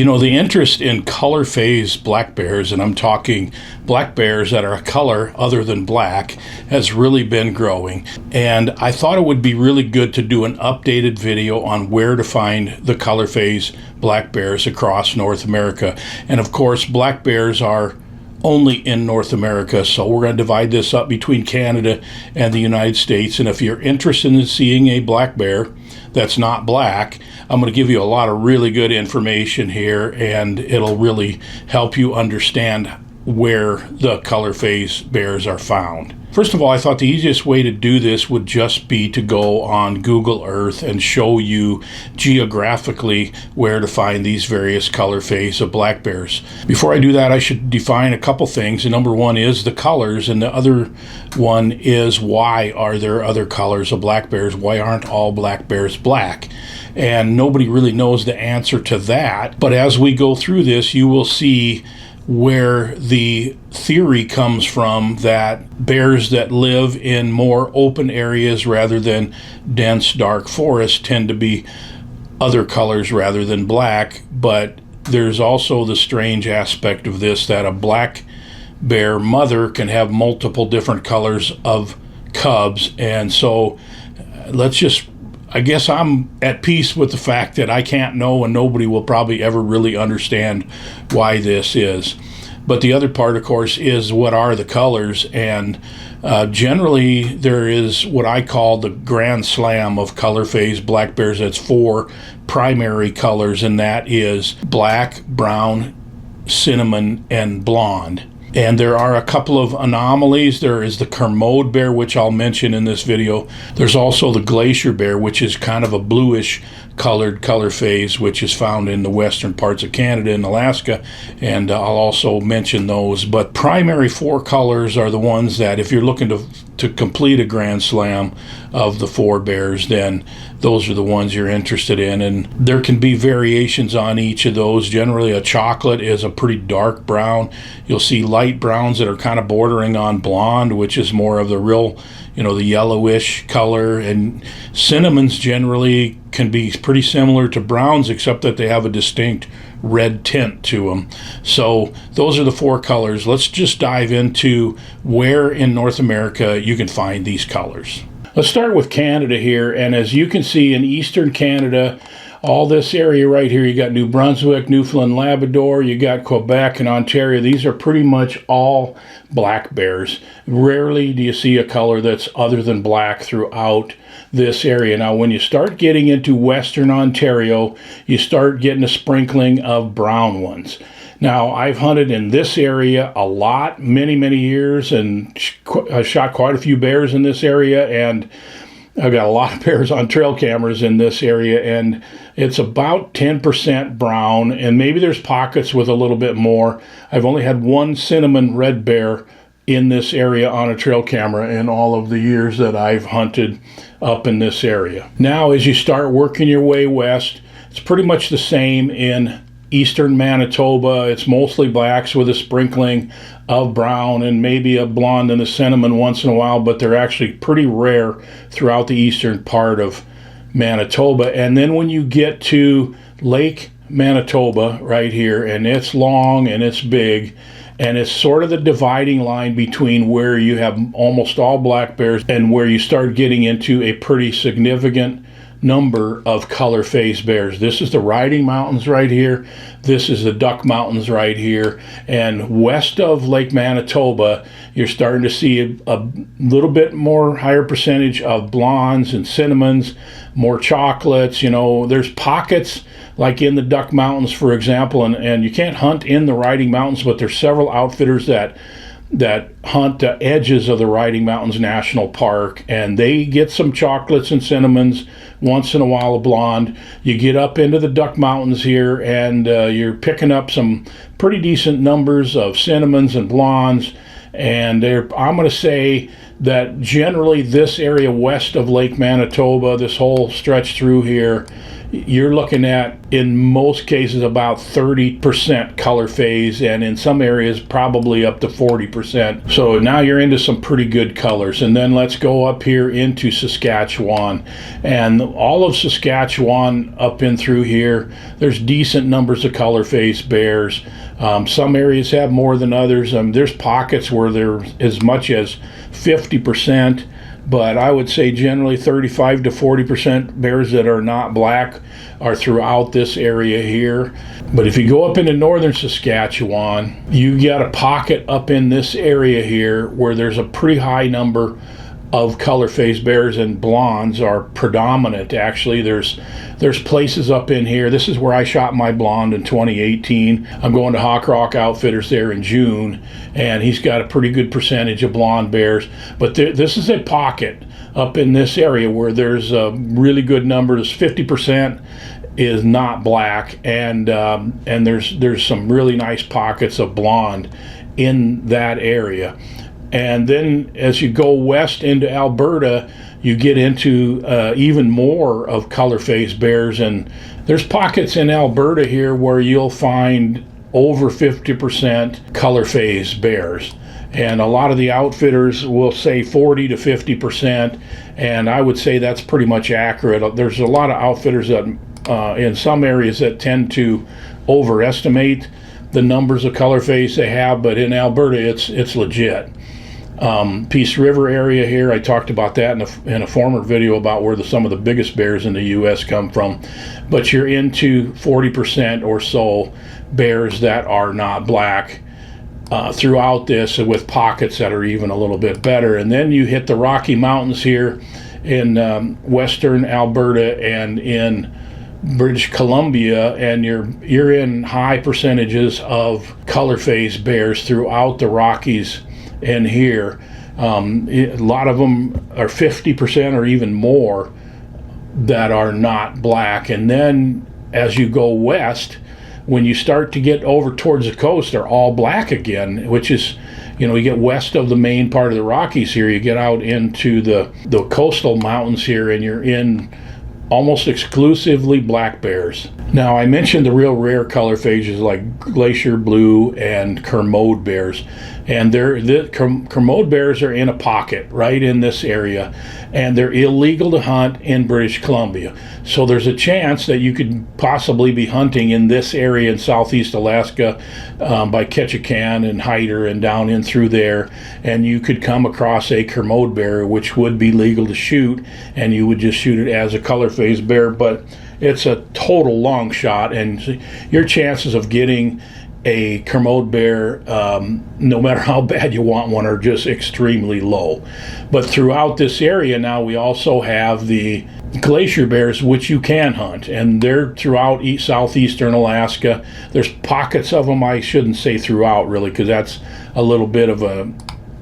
You know, the interest in color phase black bears, and I'm talking black bears that are a color other than black, has really been growing. And I thought it would be really good to do an updated video on where to find the color phase black bears across North America. And of course, black bears are only in North America, so we're going to divide this up between Canada and the United States. And if you're interested in seeing a black bear that's not black, I'm going to give you a lot of really good information here, and it'll really help you understand where the color phase bears are found. First of all, I thought the easiest way to do this would just be to go on Google Earth and show you geographically where to find these various color phase of black bears. Before I do that, I should define a couple things. And number one is the colors, and the other one is why are there other colors of black bears? Why aren't all black bears black? And nobody really knows the answer to that. But as we go through this, you will see where the theory comes from that bears that live in more open areas rather than dense dark forests tend to be other colors rather than black. But there's also the strange aspect of this that a black bear mother can have multiple different colors of cubs. And so I guess I'm at peace with the fact that I can't know, and nobody will probably ever really understand why this is. But the other part, of course, is what are the colors? And generally, there is what I call the grand slam of color phase black bears. That's 4 primary colors, and that is black, brown, cinnamon, and blonde. And there are a couple of anomalies. There is the Kermode bear, which I'll mention in this video. There's also the glacier bear, which is kind of a bluish colored color phase, which is found in the western parts of Canada and Alaska, and I'll also mention those. But primary 4 colors are the ones that if you're looking to complete a grand slam of the 4 bears, then those are the ones you're interested in. And there can be variations on each of those. Generally, a chocolate is a pretty dark brown. You'll see light browns that are kind of bordering on blonde, which is more of the real, the yellowish color. And cinnamons generally can be pretty similar to browns, except that they have a distinct red tint to them. So those are the 4 colors. Let's just dive into where in North America you can find these colors. Let's start with Canada here. And as you can see in eastern Canada, all this area right here, you got New Brunswick, Newfoundland, Labrador, you got Quebec and Ontario. These are pretty much all black bears. Rarely do you see a color that's other than black throughout this area. Now, when you start getting into Western Ontario, you start getting a sprinkling of brown ones. Now, I've hunted in this area a lot, many, many years, and I shot quite a few bears in this area, and I've got a lot of bears on trail cameras in this area, and it's about 10% brown, and maybe there's pockets with a little bit more. I've only had 1 cinnamon red bear in this area on a trail camera in all of the years that I've hunted up in this area. Now, as you start working your way west, it's pretty much the same in eastern Manitoba. It's mostly blacks with a sprinkling of brown and maybe a blonde and a cinnamon once in a while, but they're actually pretty rare throughout the eastern part of Manitoba. And then when you get to Lake Manitoba right here, and it's long and it's big, and it's sort of the dividing line between where you have almost all black bears and where you start getting into a pretty significant number of color phase bears. This is the Riding Mountains right here. This is the Duck Mountains right here. And west of Lake Manitoba, you're starting to see a little bit more higher percentage of blondes and cinnamons, more chocolates. There's pockets like in the Duck Mountains, for example, and you can't hunt in the Riding Mountains, but there's several outfitters that hunt the edges of the Riding Mountains National Park, and they get some chocolates and cinnamons, once in a while a blonde. You get up into the Duck Mountains here, and you're picking up some pretty decent numbers of cinnamons and blondes, and I'm going to say that generally this area west of Lake Manitoba, this whole stretch through here, you're looking at, in most cases, about 30% color phase, and in some areas probably up to 40%. So now you're into some pretty good colors. And then let's go up here into Saskatchewan. And all of Saskatchewan up in through here, there's decent numbers of color phase bears. Some areas have more than others. There's pockets where there's as much as 50%, but I would say generally 35 to 40% bears that are not black are throughout this area here. But if you go up into northern Saskatchewan, you got a pocket up in this area here where there's a pretty high number of color phase bears, and blondes are predominant. Actually, there's places up in here. This is where I shot my blonde in 2018. I'm going to Hawk Rock Outfitters there in June, and he's got a pretty good percentage of blonde bears. But this is a pocket up in this area where there's a really good number. There's 50% is not black, and there's some really nice pockets of blonde in that area. And then as you go west into Alberta, you get into even more of color phase bears, and there's pockets in Alberta here where you'll find over 50% color phase bears. And a lot of the outfitters will say 40 to 50%, and I would say that's pretty much accurate. There's a lot of outfitters that in some areas that tend to overestimate the numbers of color phase they have, but in Alberta it's legit. Peace River area here, I talked about that in a former video about where some of the biggest bears in the U.S. come from. But you're into 40% or so bears that are not black throughout this, with pockets that are even a little bit better. And then you hit the Rocky Mountains here in western Alberta and in British Columbia, and you're in high percentages of color phase bears throughout the Rockies. And here, a lot of them are 50% or even more that are not black. And then as you go west, when you start to get over towards the coast, they're all black again, which is, you get west of the main part of the Rockies here, you get out into the coastal mountains here, and you're in almost exclusively black bears. Now, I mentioned the real rare color phases like glacier blue and Kermode bears, and the Kermode bears are in a pocket right in this area, and they're illegal to hunt in British Columbia. So there's a chance that you could possibly be hunting in this area in southeast Alaska by Ketchikan and Hyder and down in through there, and you could come across a Kermode bear, which would be legal to shoot, and you would just shoot it as a color phase bear. But it's a total long shot, and your chances of getting a Kermode bear, no matter how bad you want one, are just extremely low. But throughout this area now, we also have the glacier bears, which you can hunt, and they're throughout southeastern Alaska. There's pockets of them. I shouldn't say throughout, really, because that's a little bit of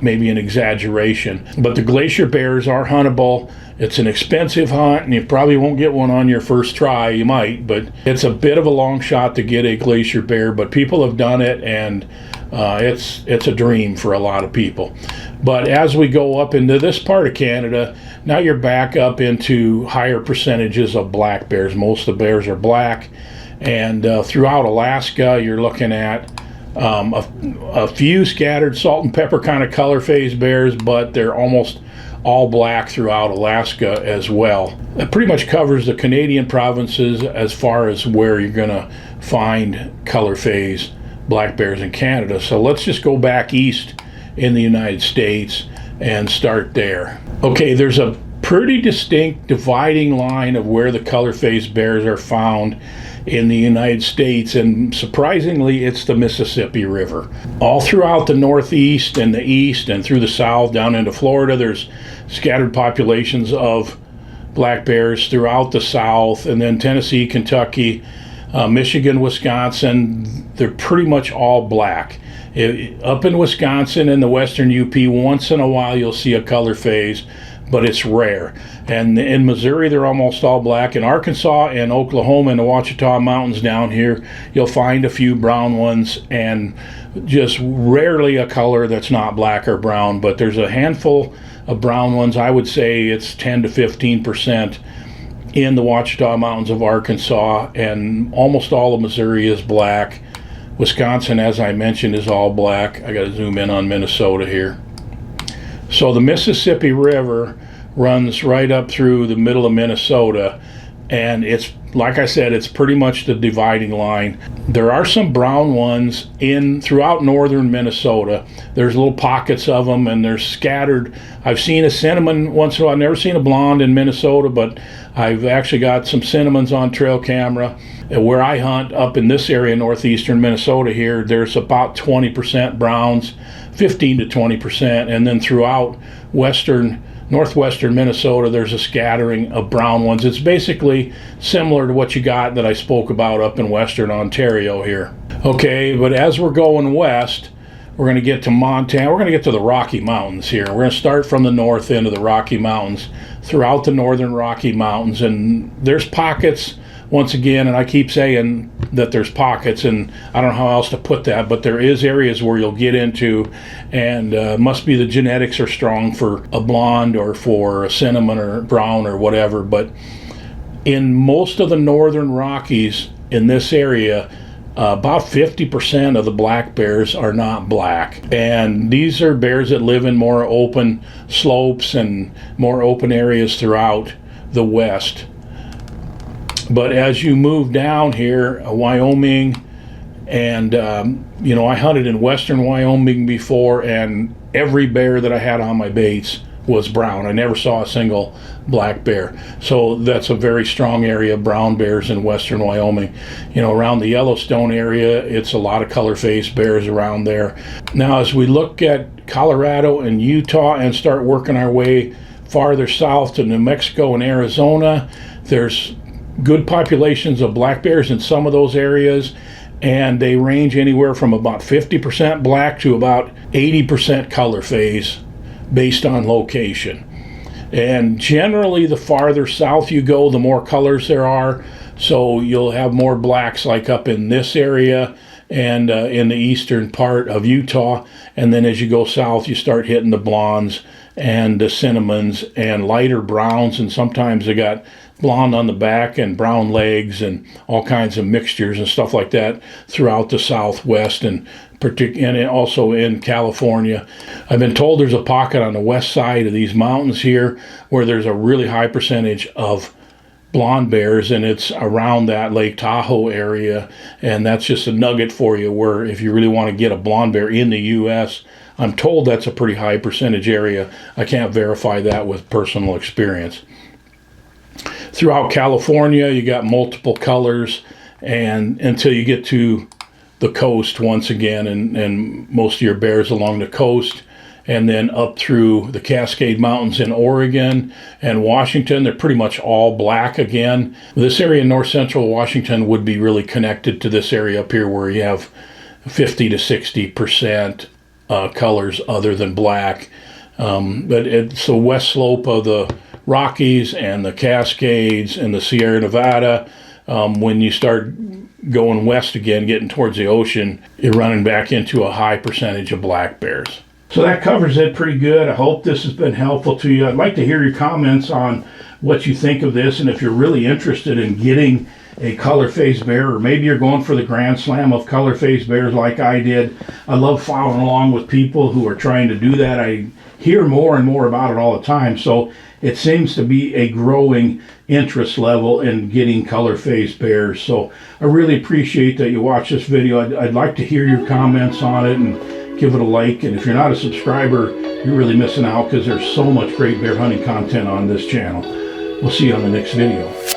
maybe an exaggeration. But the glacier bears are huntable. It's an expensive hunt, and you probably won't get one on your first try. You might, but it's a bit of a long shot to get a glacier bear, but people have done it, and it's a dream for a lot of people. But as we go up into this part of Canada, now you're back up into higher percentages of black bears. Most of the bears are black, and throughout Alaska, you're looking at a few scattered salt and pepper kind of color phase bears, but they're almost all black throughout Alaska as well. It pretty much covers the Canadian provinces as far as where you're going to find color phase black bears in Canada. So let's just go back east in the United States and start there. Okay, there's a pretty distinct dividing line of where the color phase bears are found in the United States, and surprisingly, it's the Mississippi River. All throughout the Northeast and the East and through the South down into Florida, there's scattered populations of black bears throughout the South, and then Tennessee, Kentucky, Michigan, Wisconsin, they're pretty much all black. Up in Wisconsin and the western UP, once in a while you'll see a color phase, but it's rare. And in Missouri, they're almost all black. In Arkansas and Oklahoma and the Ouachita Mountains down here, you'll find a few brown ones, and just rarely a color that's not black or brown, but there's a handful of brown ones. I would say it's 10 to 15% in the Ouachita Mountains of Arkansas, and almost all of Missouri is black. Wisconsin, as I mentioned, is all black. I got to zoom in on Minnesota here. So the Mississippi River runs right up through the middle of Minnesota, and it's, like I said, it's pretty much the dividing line. There are some brown ones throughout northern Minnesota. There's little pockets of them, and they're scattered. I've seen a cinnamon once in a while. I've never seen a blonde in Minnesota, but I've actually got some cinnamons on trail camera. Where I hunt up in this area, northeastern Minnesota here, there's about 20% browns, 15 to 20%, and then throughout northwestern Minnesota, there's a scattering of brown ones. It's basically similar to what you got that I spoke about up in western Ontario here. Okay, but as we're going west, we're going to get to Montana. We're going to get to the Rocky Mountains here. We're going to start from the north end of the Rocky Mountains, throughout the northern Rocky Mountains, and there's pockets, once again, and I keep saying that there's pockets, and I don't know how else to put that, but there is areas where you'll get into, and must be the genetics are strong for a blonde or for a cinnamon or brown or whatever. But in most of the northern Rockies in this area, about 50% of the black bears are not black, and these are bears that live in more open slopes and more open areas throughout the west. But as you move down here, Wyoming, and I hunted in western Wyoming before, and every bear that I had on my baits was brown. I never saw a single black bear. So that's a very strong area of brown bears in western Wyoming. Around the Yellowstone area, it's a lot of color-faced bears around there. Now, as we look at Colorado and Utah and start working our way farther south to New Mexico and Arizona, there's good populations of black bears in some of those areas, and they range anywhere from about 50% black to about 80% color phase based on location. And generally, the farther south you go, the more colors there are. So you'll have more blacks like up in this area and in the eastern part of Utah. And then as you go south, you start hitting the blondes and the cinnamons and lighter browns, and sometimes they got blonde on the back and brown legs and all kinds of mixtures and stuff like that throughout the southwest and also in California. I've been told there's a pocket on the west side of these mountains here where there's a really high percentage of blonde bears, and it's around that Lake Tahoe area, and that's just a nugget for you where if you really want to get a blonde bear in the U.S., I'm told that's a pretty high percentage area. I can't verify that with personal experience. Throughout California, you got multiple colors, and until you get to the coast once again, and most of your bears along the coast, and then up through the Cascade Mountains in Oregon and Washington, they're pretty much all black again. This area in north central Washington would be really connected to this area up here where you have 50 to 60% colors other than black. But it's the west slope of the Rockies and the Cascades and the Sierra Nevada. When you start going west again, getting towards the ocean, you're running back into a high percentage of black bears. So that covers it pretty good. I hope this has been helpful to you. I'd like to hear your comments on what you think of this, and if you're really interested in getting a color-phased bear, or maybe you're going for the Grand Slam of color-phased bears like I did. I love following along with people who are trying to do that. I hear more and more about it all the time, so it seems to be a growing interest level in getting color-phased bears. So I really appreciate that you watch this video. I'd like to hear your comments on it and give it a like. And if you're not a subscriber, you're really missing out because there's so much great bear hunting content on this channel. We'll see you on the next video.